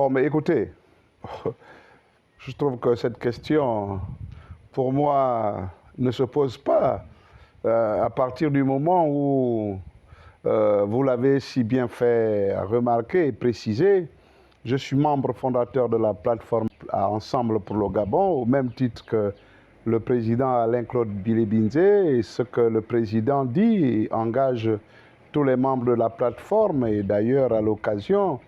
Bon, mais écoutez, je trouve que cette question, pour moi, ne se pose pas à partir du moment où vous l'avez si bien fait remarquer et préciser. Je suis membre fondateur de la plateforme Ensemble pour le Gabon, au même titre que le président Alain-Claude Bilibinze, et ce que le président dit engage tous les membres de la plateforme. Et d'ailleurs, à l'occasion,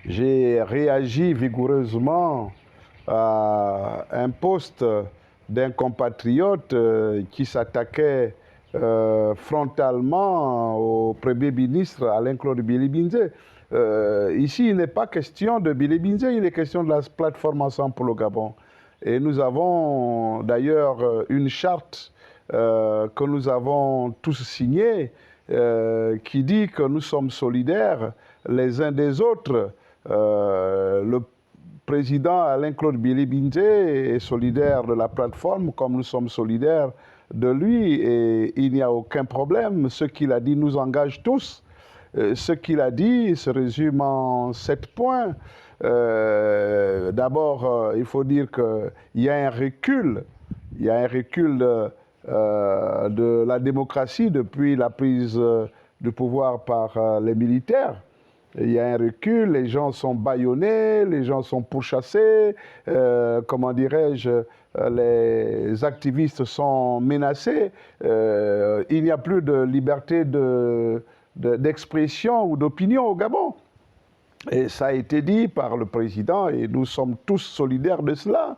j'ai réagi vigoureusement à un post d'un compatriote qui s'attaquait frontalement au Premier ministre Alain-Claude Bilibinze. Ici, il n'est pas question de Bilibinze, il est question de la plateforme Ensemble pour le Gabon. Et nous avons d'ailleurs une charte que nous avons tous signée qui dit que nous sommes solidaires les uns des autres. Le président Alain-Claude Bilibinze est solidaire de la plateforme comme nous sommes solidaires de lui et il n'y a aucun problème. Ce qu'il a dit nous engage tous. Ce qu'il a dit se résume en 7 points. D'abord, il faut dire qu'il y a un recul. Il y a un recul de la démocratie depuis la prise du pouvoir par les militaires. Il y a un recul, les gens sont bâillonnés, les gens sont pourchassés, comment dirais-je, les activistes sont menacés. Il n'y a plus de liberté d'expression ou d'opinion au Gabon. Et ça a été dit par le président et nous sommes tous solidaires de cela.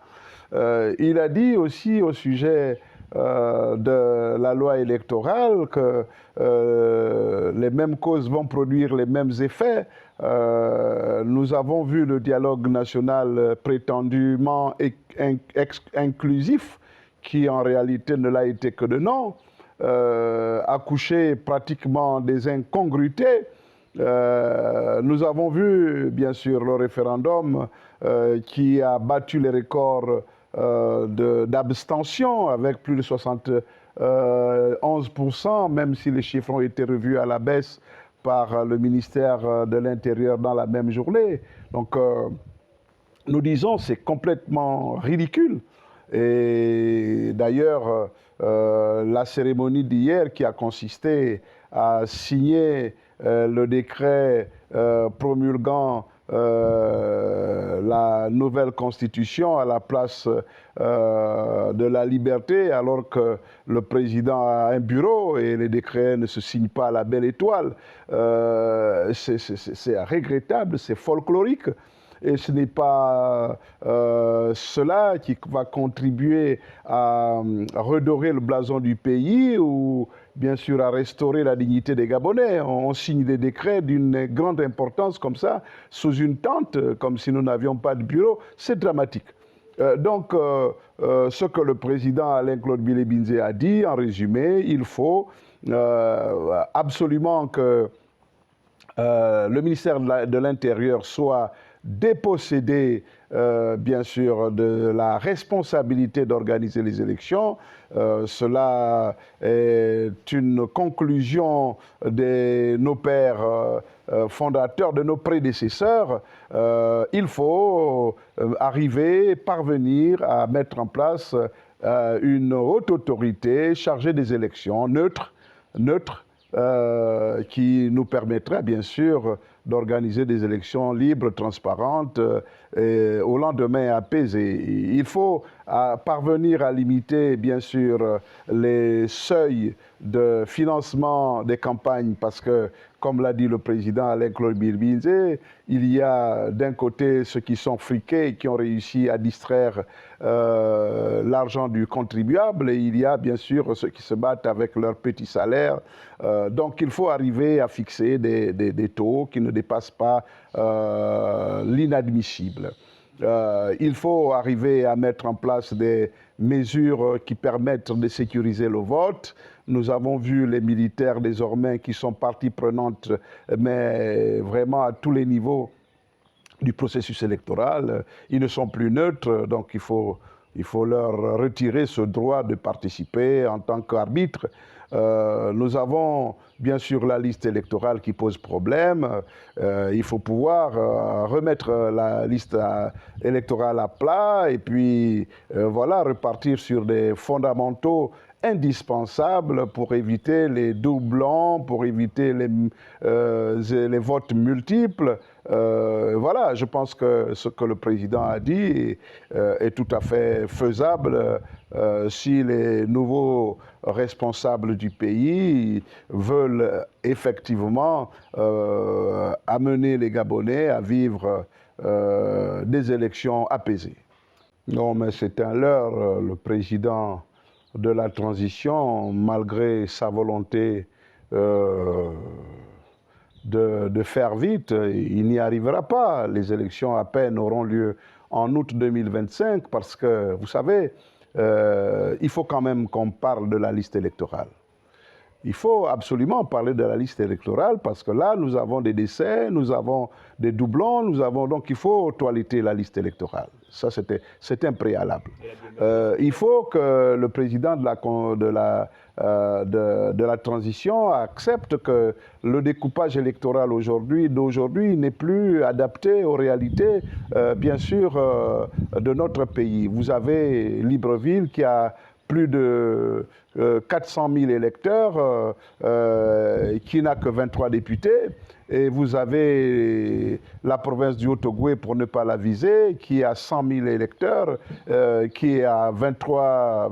Il a dit aussi au sujet de la loi électorale que les mêmes causes vont produire les mêmes effets. Nous avons vu le dialogue national prétendument inclusif, qui en réalité ne l'a été que de nom, accoucher pratiquement des incongruités. Nous avons vu, bien sûr, le référendum qui a battu les records d'abstention avec plus de 71%, même si les chiffres ont été revus à la baisse par le ministère de l'Intérieur dans la même journée. Donc, nous disons c'est complètement ridicule. Et d'ailleurs, la cérémonie d'hier qui a consisté à signer le décret promulguant la nouvelle constitution à la place de la liberté, alors que le président a un bureau et les décrets ne se signent pas à la belle étoile. C'est regrettable, c'est folklorique. Et ce n'est pas cela qui va contribuer à redorer le blason du pays ou bien sûr à restaurer la dignité des Gabonais. On signe des décrets d'une grande importance comme ça, sous une tente, comme si nous n'avions pas de bureau. C'est dramatique. Donc, ce que le président Alain-Claude Bilibinze a dit, en résumé, il faut absolument que le ministère de l'Intérieur soit dépossédé, bien sûr, de la responsabilité d'organiser les élections. Cela est une conclusion de nos pères fondateurs, de nos prédécesseurs. Il faut parvenir à mettre en place une haute autorité chargée des élections, neutre, qui nous permettra bien sûr d'organiser des élections libres, transparentes, et au lendemain apaisé. Il faut parvenir à limiter bien sûr les seuils de financement des campagnes parce que, comme l'a dit le président Alain-Claude Bilibinze, il y a d'un côté ceux qui sont friqués et qui ont réussi à distraire l'argent du contribuable et il y a bien sûr ceux qui se battent avec leurs petits salaires. Donc il faut arriver à fixer des taux qui ne dépassent pas l'inadmissible. Il faut arriver à mettre en place des mesures qui permettent de sécuriser le vote. Nous avons vu les militaires désormais qui sont partie prenante, mais vraiment à tous les niveaux du processus électoral. Ils ne sont plus neutres, donc il faut Il faut leur retirer ce droit de participer en tant qu'arbitre. Nous avons bien sûr la liste électorale qui pose problème. Il faut pouvoir remettre la liste électorale à plat et puis voilà, repartir sur des fondamentaux indispensables pour éviter les doublons, pour éviter les votes multiples. Voilà, je pense que ce que le président a dit est tout à fait faisable si les nouveaux responsables du pays veulent effectivement amener les Gabonais à vivre des élections apaisées. Non, mais c'est un leurre, le président de la transition, malgré sa volonté de faire vite, il n'y arrivera pas. Les élections à peine auront lieu en août 2025 parce que, vous savez, il faut quand même qu'on parle de la liste électorale. Il faut absolument parler de la liste électorale parce que là, nous avons des décès, nous avons des doublons, donc il faut toiletter la liste électorale. Ça, c'est un préalable. Il faut que le président de la transition accepte que le découpage électoral d'aujourd'hui n'est plus adapté aux réalités, bien sûr, de notre pays. Vous avez Libreville qui a plus de 400 000 électeurs, qui n'a que 23 députés. Et vous avez la province du Haut-Ogooué, pour ne pas la viser, qui a 100 000 électeurs, qui a 23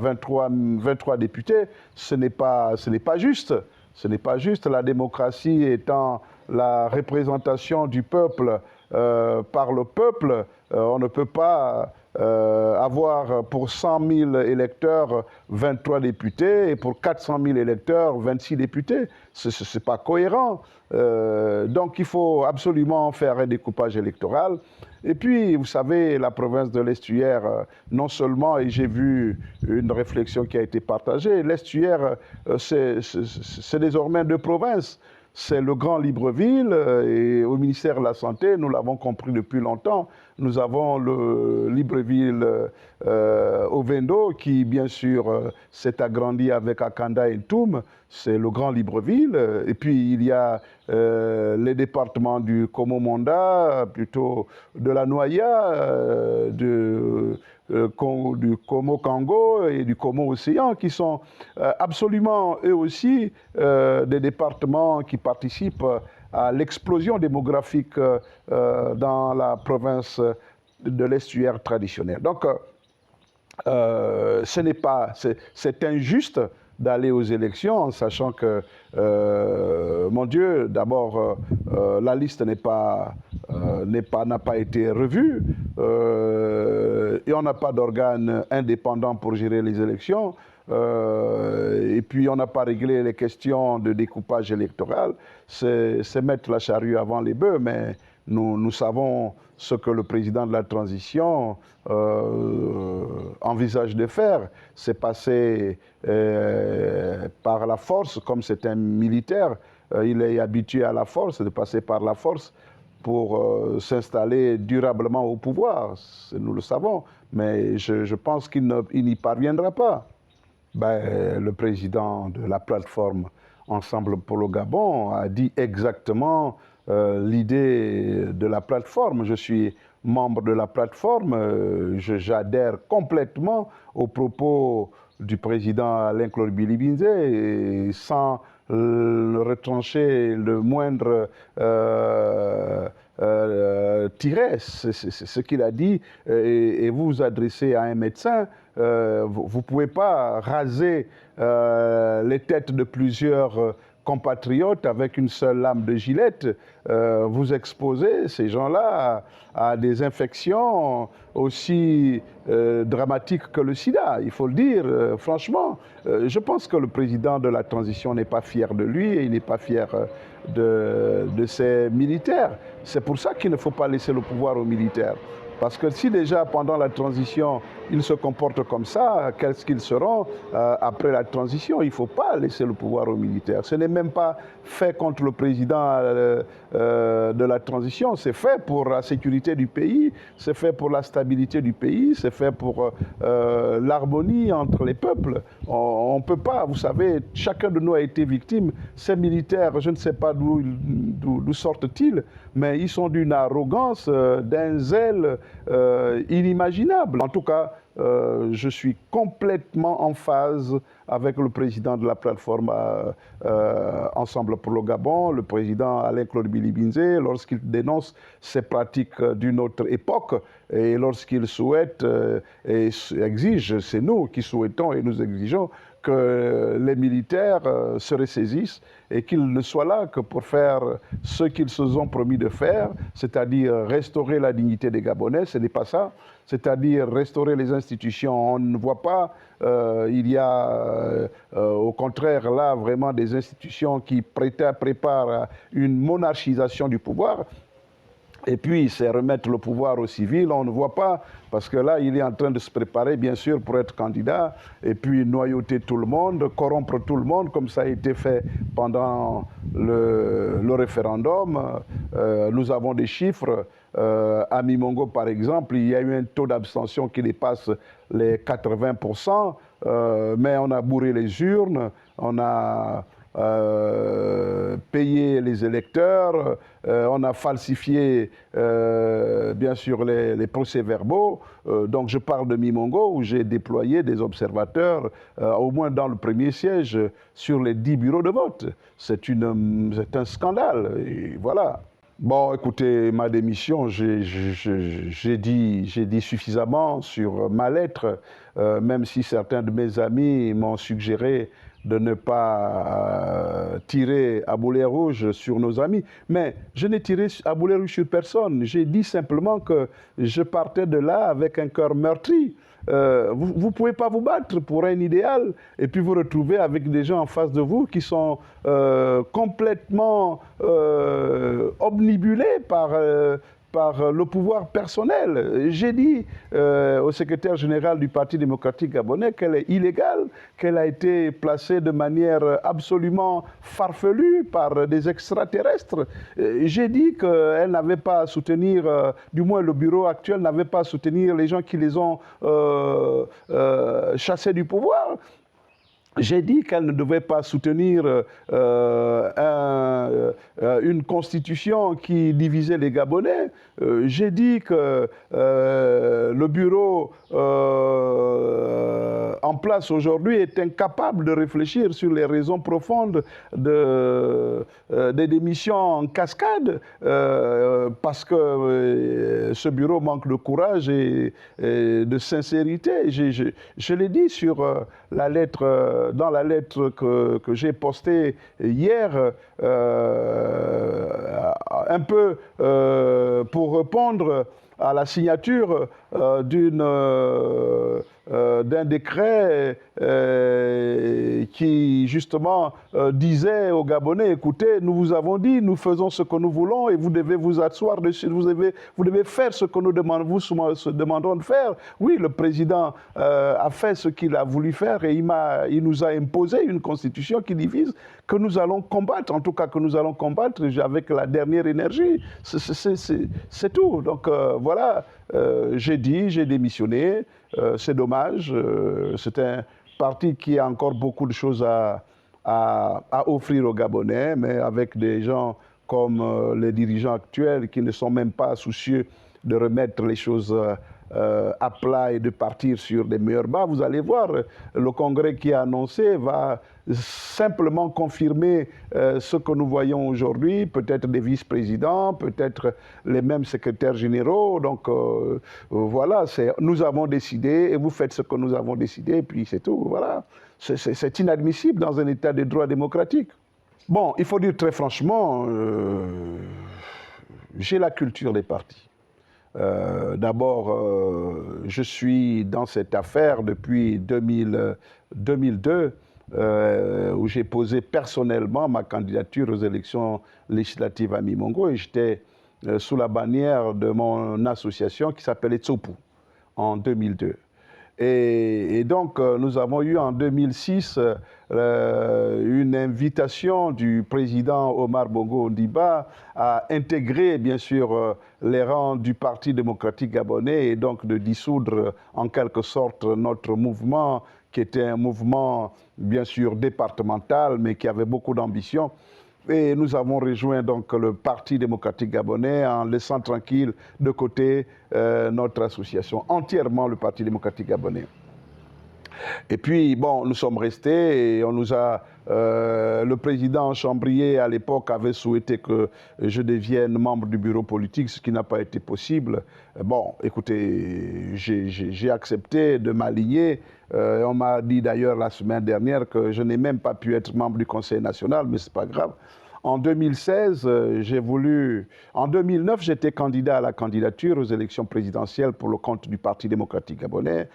députés. Ce n'est pas juste. Ce n'est pas juste. La démocratie étant la représentation du peuple par le peuple, on ne peut pas avoir pour 100 000 électeurs 23 députés et pour 400 000 électeurs 26 députés. Ce n'est pas cohérent. Donc il faut absolument faire un découpage électoral. Et puis, vous savez, la province de l'Estuaire, non seulement, et j'ai vu une réflexion qui a été partagée, l'Estuaire, c'est désormais deux provinces. C'est le Grand Libreville et au ministère de la Santé, nous l'avons compris depuis longtemps, nous avons le Libreville Ovendo qui, bien sûr, s'est agrandi avec Akanda et Toum, c'est le Grand Libreville. Et puis, il y a les départements du Komo-Monda, plutôt de la Noya, du Komo-Kango et du Komo-Océan, qui sont absolument, eux aussi, des départements qui participent à l'explosion démographique dans la province de l'Estuaire traditionnelle. Donc, c'est injuste d'aller aux élections en sachant que, mon Dieu, d'abord, la liste n'a pas été revue et on n'a pas d'organe indépendant pour gérer les élections. Et puis on n'a pas réglé les questions de découpage électoral. C'est mettre la charrue avant les bœufs, mais nous savons ce que le président de la transition envisage de faire. C'est passer par la force, comme c'est un militaire, il est habitué à la force, de passer par la force pour s'installer durablement au pouvoir. Nous le savons, mais je pense qu'il n'y parviendra pas. Ben, le président de la plateforme Ensemble pour le Gabon a dit exactement l'idée de la plateforme. Je suis membre de la plateforme, j'adhère complètement aux propos du président Alain-Claude Bilibinze, sans retrancher le moindre tiret. C'est ce qu'il a dit. Et vous vous adressez à un médecin, vous ne pouvez pas raser les têtes de plusieurs compatriotes avec une seule lame de gilette. Vous exposez ces gens-là à des infections aussi dramatiques que le sida, il faut le dire, franchement. Je pense que le président de la transition n'est pas fier de lui et il n'est pas fier de ses militaires. C'est pour ça qu'il ne faut pas laisser le pouvoir aux militaires. Parce que si déjà pendant la transition, ils se comportent comme ça, qu'est-ce qu'ils seront après la transition? Il ne faut pas laisser le pouvoir aux militaires. Ce n'est même pas fait contre le président de la transition, c'est fait pour la sécurité du pays, c'est fait pour la stabilité du pays, c'est fait pour l'harmonie entre les peuples. On ne peut pas, vous savez, chacun de nous a été victime. Ces militaires, je ne sais pas d'où sortent-ils, mais ils sont d'une arrogance, d'un zèle inimaginable. En tout cas, je suis complètement en phase avec le président de la plateforme Ensemble pour le Gabon, le président Alain-Claude Billy-Binzé, lorsqu'il dénonce ces pratiques d'une autre époque et lorsqu'il souhaite et exige, c'est nous qui souhaitons et nous exigeons que les militaires se ressaisissent et qu'ils ne soient là que pour faire ce qu'ils se sont promis de faire, c'est-à-dire restaurer la dignité des Gabonais, ce n'est pas ça, c'est-à-dire restaurer les institutions. On ne voit pas, il y a au contraire là vraiment des institutions qui préparent une monarchisation du pouvoir. Et puis, c'est remettre le pouvoir aux civils, on ne voit pas, parce que là, il est en train de se préparer, bien sûr, pour être candidat, et puis noyauter tout le monde, corrompre tout le monde, comme ça a été fait pendant le référendum. Nous avons des chiffres. À Mimongo, par exemple, il y a eu un taux d'abstention qui dépasse les 80%, mais on a bourré les urnes, on a payer les électeurs, on a falsifié bien sûr les procès-verbaux. Donc je parle de Mimongo où j'ai déployé des observateurs au moins dans le premier siège sur les 10 bureaux de vote. C'est un scandale, et voilà. Bon, écoutez, ma démission, j'ai dit suffisamment sur ma lettre, même si certains de mes amis m'ont suggéré de ne pas tirer à boulet rouge sur nos amis. Mais je n'ai tiré à boulet rouge sur personne. J'ai dit simplement que je partais de là avec un cœur meurtri. Vous ne pouvez pas vous battre pour un idéal et puis vous retrouver avec des gens en face de vous qui sont complètement obnubilés par le pouvoir personnel. J'ai dit au secrétaire général du Parti démocratique gabonais qu'elle est illégale, qu'elle a été placée de manière absolument farfelue par des extraterrestres. J'ai dit qu'elle n'avait pas à soutenir, du moins le bureau actuel n'avait pas à soutenir les gens qui les ont chassés du pouvoir. J'ai dit qu'elle ne devait pas soutenir une constitution qui divisait les Gabonais. J'ai dit que le bureau en place aujourd'hui est incapable de réfléchir sur les raisons profondes des démissions en cascade parce que ce bureau manque de courage et de sincérité. Je l'ai dit sur la lettre dans la lettre que j'ai postée hier, un peu pour répondre à la signature d'un décret qui justement disait aux Gabonais, écoutez, nous vous avons dit, nous faisons ce que nous voulons et vous devez vous asseoir dessus, vous devez faire ce que nous demandons de faire. Oui, le président a fait ce qu'il a voulu faire et il nous a imposé une constitution qui divise, que nous allons combattre, en tout cas que nous allons combattre avec la dernière énergie. C'est tout. Donc voilà, j'ai démissionné. C'est dommage. C'est un parti qui a encore beaucoup de choses à offrir aux Gabonais, mais avec des gens comme les dirigeants actuels qui ne sont même pas soucieux de remettre les choses à plat et de partir sur des meilleurs bas. Vous allez voir, le Congrès qui a annoncé va simplement confirmer ce que nous voyons aujourd'hui, peut-être des vice-présidents, peut-être les mêmes secrétaires généraux. Donc voilà, nous avons décidé et vous faites ce que nous avons décidé, et puis c'est tout. Voilà. C'est inadmissible dans un État de droit démocratique. Bon, il faut dire très franchement, j'ai la culture des partis. D'abord, je suis dans cette affaire depuis 2002, où j'ai posé personnellement ma candidature aux élections législatives à Mimongo et j'étais sous la bannière de mon association qui s'appelait Tsopu en 2002. Et donc, nous avons eu en 2006 une invitation du président Omar Bongo Ondimba à intégrer, bien sûr, les rangs du Parti démocratique gabonais et donc de dissoudre en quelque sorte notre mouvement, qui était un mouvement, bien sûr, départemental, mais qui avait beaucoup d'ambition. Et nous avons rejoint donc le Parti démocratique gabonais en laissant tranquille de côté notre association, entièrement le Parti démocratique gabonais. Et puis, bon, nous sommes restés et on nous a... le président Chambrier, à l'époque, avait souhaité que je devienne membre du bureau politique, ce qui n'a pas été possible. Bon, écoutez, j'ai accepté de m'aligner. On m'a dit d'ailleurs la semaine dernière que je n'ai même pas pu être membre du Conseil national, mais ce n'est pas grave. En 2016, j'ai voulu... En 2009, j'étais candidat à la candidature aux élections présidentielles pour le compte du Parti démocratique gabonais.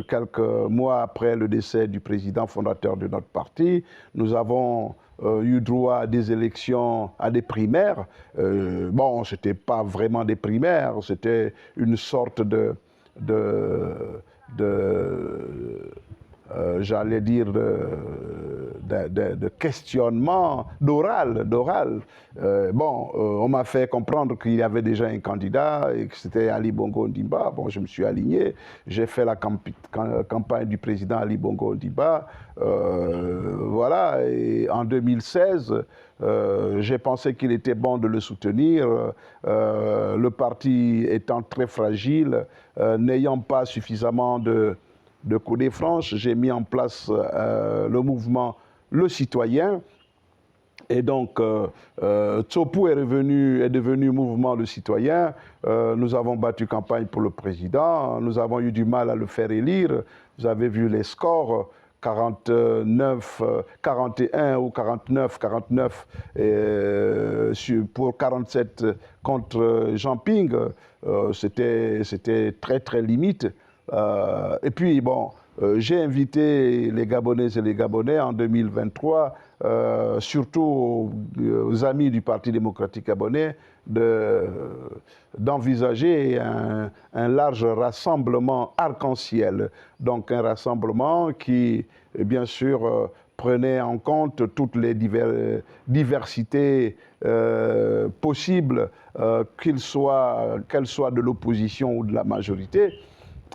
Quelques mois après le décès du président fondateur de notre parti, nous avons eu droit à des élections, à des primaires. Bon, ce n'était pas vraiment des primaires, c'était une sorte j'allais dire, de questionnement, d'oral. Bon, on m'a fait comprendre qu'il y avait déjà un candidat et que c'était Ali Bongo Ondimba. Bon, je me suis aligné. J'ai fait la campagne du président Ali Bongo Ondimba. Voilà, et en 2016, j'ai pensé qu'il était bon de le soutenir. Le parti étant très fragile, n'ayant pas suffisamment de coudées franches, j'ai mis en place le mouvement Le Citoyen. Et donc, Tsopu est devenu mouvement Le Citoyen. Nous avons battu campagne pour le président. Nous avons eu du mal à le faire élire. Vous avez vu les scores. 49, 41 ou 49 pour 47 contre Jean Ping. C'était très, très limite. Et puis, bon, j'ai invité les Gabonaises et les Gabonais en 2023, surtout aux amis du Parti démocratique gabonais, d'envisager un large rassemblement arc-en-ciel. Donc un rassemblement qui, bien sûr, prenait en compte toutes les diversités possibles, qu'elles soient de l'opposition ou de la majorité.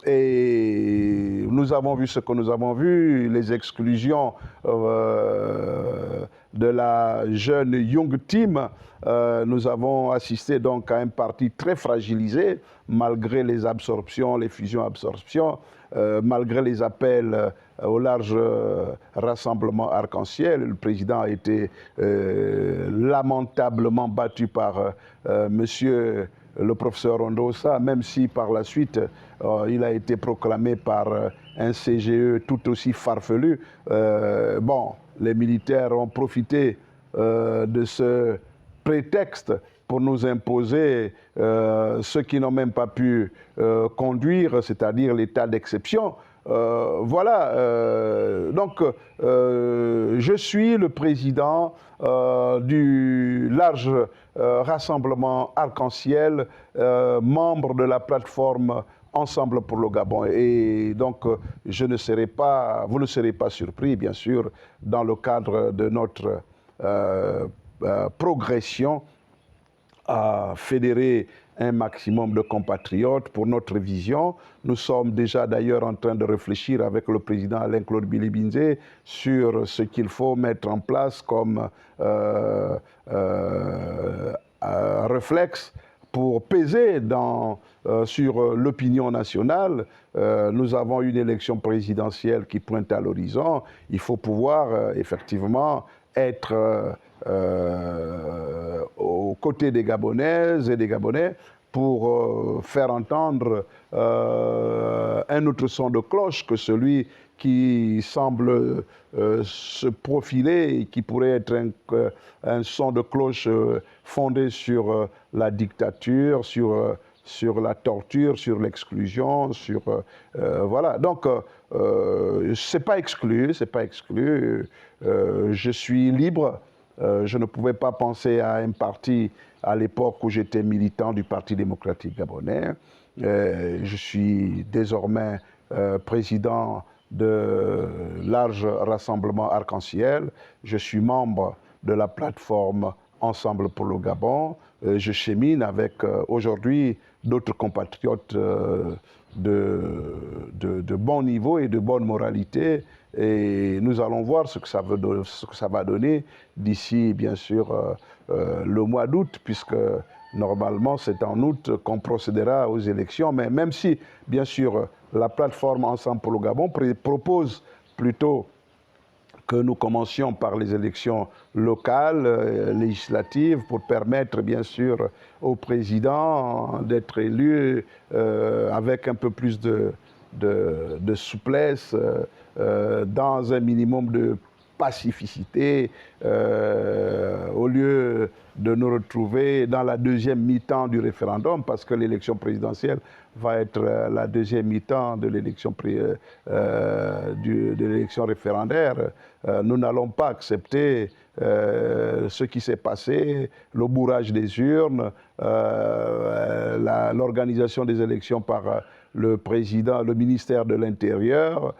Et nous avons vu ce que nous avons vu, les exclusions de la jeune Young Team. Nous avons assisté donc à un parti très fragilisé, malgré les absorptions, les fusions-absorptions, malgré les appels au large rassemblement arc-en-ciel. Le président a été lamentablement battu par monsieur le professeur Ondosa, même si par la suite il a été proclamé par un CGE tout aussi farfelu. Bon, les militaires ont profité de ce prétexte pour nous imposer ce qu'ils n'ont même pas pu conduire, c'est-à-dire l'état d'exception. Voilà, donc je suis le président du large rassemblement arc-en-ciel, membre de la plateforme Ensemble pour le Gabon. Et donc, vous ne serez pas surpris, bien sûr, dans le cadre de notre progression à fédérer un maximum de compatriotes pour notre vision. Nous sommes déjà d'ailleurs en train de réfléchir avec le président Alain-Claude Bilibinze sur ce qu'il faut mettre en place comme réflexe pour peser sur l'opinion nationale. Nous avons une élection présidentielle qui pointe à l'horizon. Il faut pouvoir effectivement être aux côtés des Gabonaises et des Gabonais pour faire entendre un autre son de cloche que celui qui semble se profiler et qui pourrait être un son de cloche fondé sur la dictature, sur la torture, sur l'exclusion, voilà. Donc, c'est pas exclu, je suis libre Je ne pouvais pas penser à un parti à l'époque où j'étais militant du Parti démocratique gabonais. Je suis désormais président de Large Rassemblement Arc-en-Ciel. Je suis membre de la plateforme Ensemble pour le Gabon. Je chemine avec aujourd'hui d'autres compatriotes de bon niveau et de bonne moralité. Et nous allons voir ce que ça va donner d'ici, bien sûr, le mois d'août, puisque normalement, c'est en août qu'on procédera aux élections. Mais même si, bien sûr, la plateforme Ensemble pour le Gabon propose plutôt que nous commencions par les élections locales, législatives, pour permettre bien sûr au président d'être élu avec un peu plus de souplesse, dans un minimum de pacificité, au lieu de nous retrouver dans la deuxième mi-temps du référendum, parce que l'élection présidentielle va être la deuxième mi-temps de l'élection référendaire. Nous n'allons pas accepter ce qui s'est passé, le bourrage des urnes, l'organisation des élections par le président, le ministère de l'Intérieur,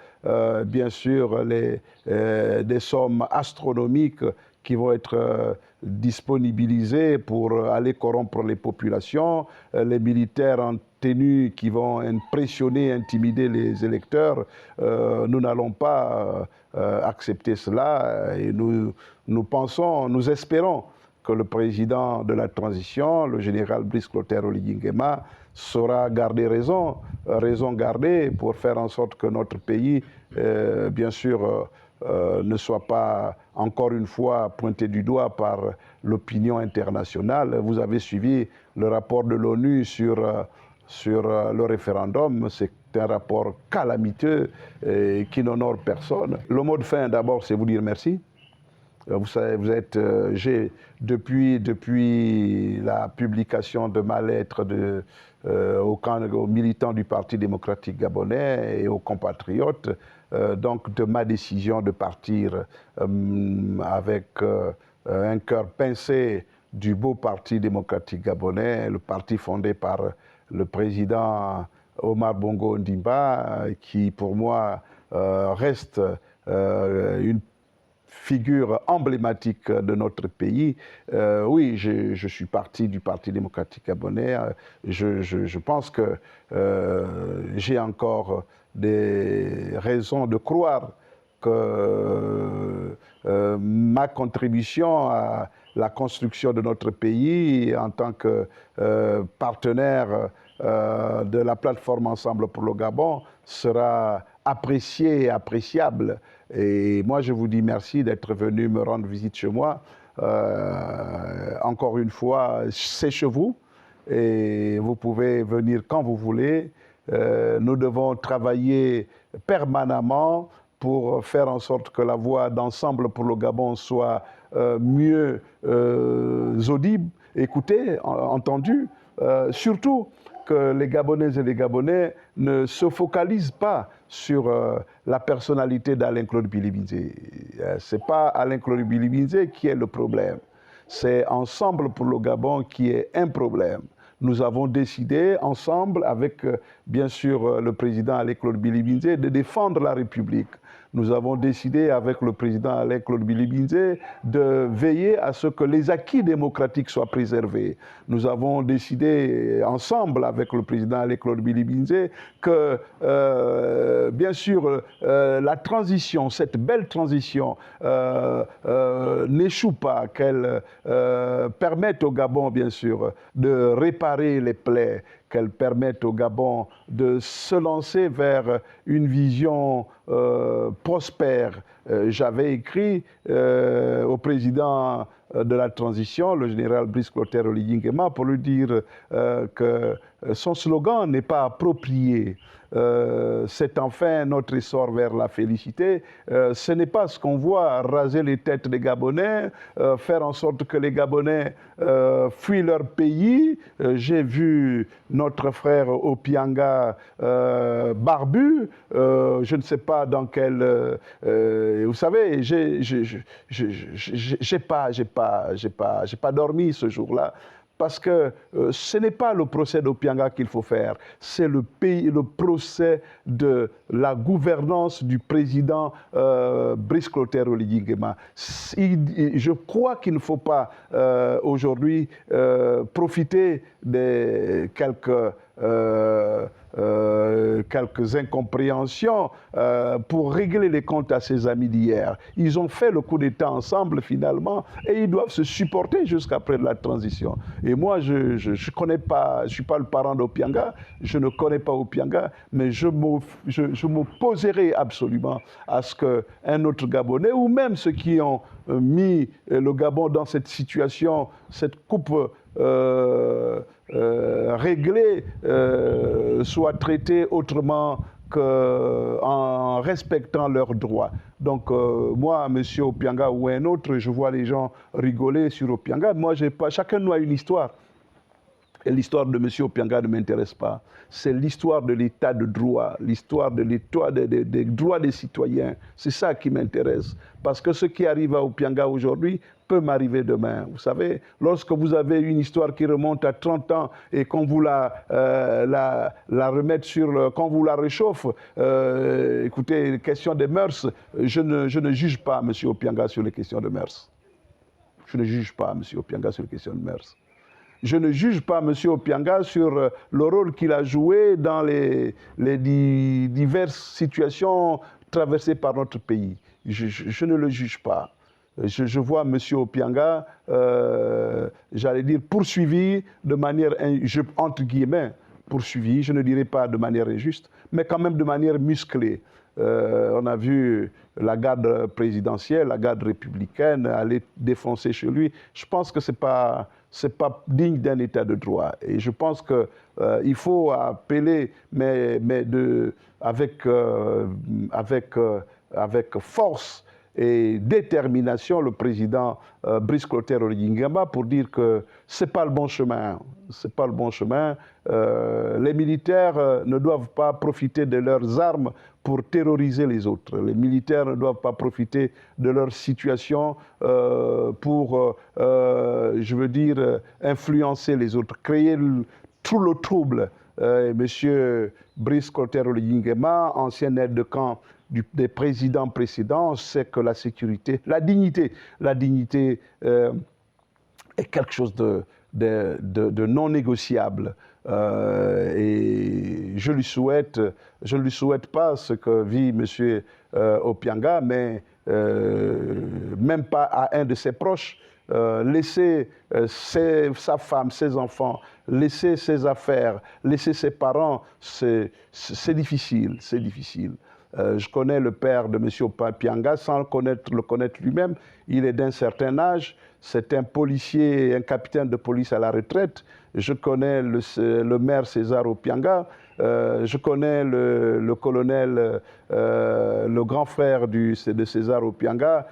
bien sûr des sommes astronomiques qui vont être disponibilisées pour aller corrompre les populations, les militaires en tenue qui vont impressionner, intimider les électeurs. Nous n'allons pas accepter cela et nous pensons, nous espérons que le président de la transition, le général Brice Clotaire Oligui Nguema, saura garder raison garder pour faire en sorte que notre pays, bien sûr, ne soit pas encore une fois pointé du doigt par l'opinion internationale. Vous avez suivi le rapport de l'ONU sur le référendum. C'est un rapport calamiteux qui n'honore personne. Le mot de fin, d'abord, c'est vous dire merci. Vous savez, depuis la publication de ma lettre aux militants du Parti démocratique gabonais et aux compatriotes, donc de ma décision de partir avec un cœur pincé du beau Parti démocratique gabonais, le parti fondé par le président Omar Bongo Ondimba, qui pour moi reste une figure emblématique de notre pays. Oui, je suis parti du Parti démocratique gabonais. Je pense que j'ai encore des raisons de croire que ma contribution à la construction de notre pays en tant que partenaire de la plateforme Ensemble pour le Gabon sera appréciée et appréciable. Et moi, je vous dis merci d'être venu me rendre visite chez moi. Encore une fois, c'est chez vous et vous pouvez venir quand vous voulez. Nous devons travailler permanemment pour faire en sorte que la voix d'Ensemble pour le Gabon soit mieux audible, écoutée, entendue. Surtout que les Gabonaises et les Gabonais ne se focalisent pas sur la personnalité d'Alain-Claude Bilibinzé. Ce n'est pas Alain-Claude Bilibinzé qui est le problème. C'est Ensemble pour le Gabon qui est un problème. Nous avons décidé ensemble, avec bien sûr le président Alain-Claude Bilibinzé, de défendre la République. Nous avons décidé avec le président Alain-Claude Bilibinzé de veiller à ce que les acquis démocratiques soient préservés. Nous avons décidé ensemble avec le président Alain-Claude Bilibinzé que, bien sûr, la transition, cette belle transition, n'échoue pas, qu'elle permette au Gabon, bien sûr, de réparer les plaies, qu'elle permette au Gabon de se lancer vers une vision prospère. J'avais écrit au président de la transition, le général Brice Clotaire Oligui Nguema, pour lui dire que son slogan n'est pas approprié. c'est enfin notre essor vers la félicité. Ce n'est pas ce qu'on voit, raser les têtes des Gabonais, faire en sorte que les Gabonais fuient leur pays. J'ai vu notre frère Opianga barbu, je ne sais pas dans quel... vous savez, j'ai pas dormi ce jour-là. Parce que ce n'est pas le procès d'Opianga qu'il faut faire, c'est le procès de la gouvernance du président Brice Clotaire Oligui Nguema. Je crois qu'il ne faut pas aujourd'hui profiter des quelques incompréhensions pour régler les comptes à ses amis d'hier. Ils ont fait le coup d'État ensemble finalement et ils doivent se supporter jusqu'après la transition. Et moi, je connais pas, je suis pas le parent d'Opianga, je ne connais pas Opianga, mais je m'opposerai absolument à ce qu'un autre Gabonais, ou même ceux qui ont mis le Gabon dans cette situation, cette coupe réglée, soit traitée autrement qu'en respectant leurs droits. Donc, moi, M. Opianga ou un autre, je vois les gens rigoler sur Opianga. Moi, j'ai pas, chacun de nous a une histoire. Et l'histoire de M. Opianga ne m'intéresse pas. C'est l'histoire de l'état de droit, l'histoire des droits des citoyens. C'est ça qui m'intéresse. Parce que ce qui arrive à Opianga aujourd'hui peut m'arriver demain. Vous savez, lorsque vous avez une histoire qui remonte à 30 ans et qu'on vous la remette qu'on vous la réchauffe, écoutez, question des mœurs, je ne juge pas M. Opianga sur les questions de mœurs. Je ne juge pas M. Opianga sur les questions de mœurs. Je ne juge pas M. Opianga sur le rôle qu'il a joué dans les diverses situations traversées par notre pays. Je ne le juge pas. Je vois M. Opianga, j'allais dire, poursuivi de manière, entre guillemets, poursuivi, je ne dirais pas de manière injuste, mais quand même de manière musclée. On a vu la garde présidentielle, la garde républicaine aller défoncer chez lui. Je pense que ce n'est pas digne d'un état de droit. Et je pense qu'il faut appeler, avec force et détermination, le président Brice Clotaire Oligui Nguema pour dire que ce n'est pas le bon chemin. C'est pas le bon chemin. Les militaires ne doivent pas profiter de leurs armes pour terroriser les autres. Les militaires ne doivent pas profiter de leur situation pour, je veux dire, influencer les autres, créer tout le trouble. Monsieur Brice Clotaire Oligui Nguema, ancien aide de camp des présidents précédents, sait que la sécurité, la dignité est quelque chose de non négociable. Et je ne lui souhaite pas ce que vit M. Opianga, mais même pas à un de ses proches. Laisser sa femme, ses enfants, laisser ses affaires, laisser ses parents, c'est difficile, c'est difficile. Je connais le père de M. Opianga sans le connaître lui-même. Il est d'un certain âge. C'est un policier, un capitaine de police à la retraite. Je connais le maire César Opianga. Je connais le colonel, le grand frère de César Opianga,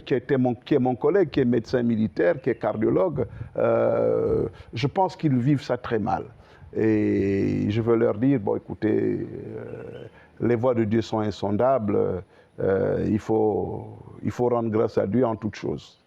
qui est mon collègue, qui est médecin militaire, qui est cardiologue. Je pense qu'ils vivent ça très mal. Et je veux leur dire, bon, écoutez, les voies de Dieu sont insondables, il faut rendre grâce à Dieu en toutes choses.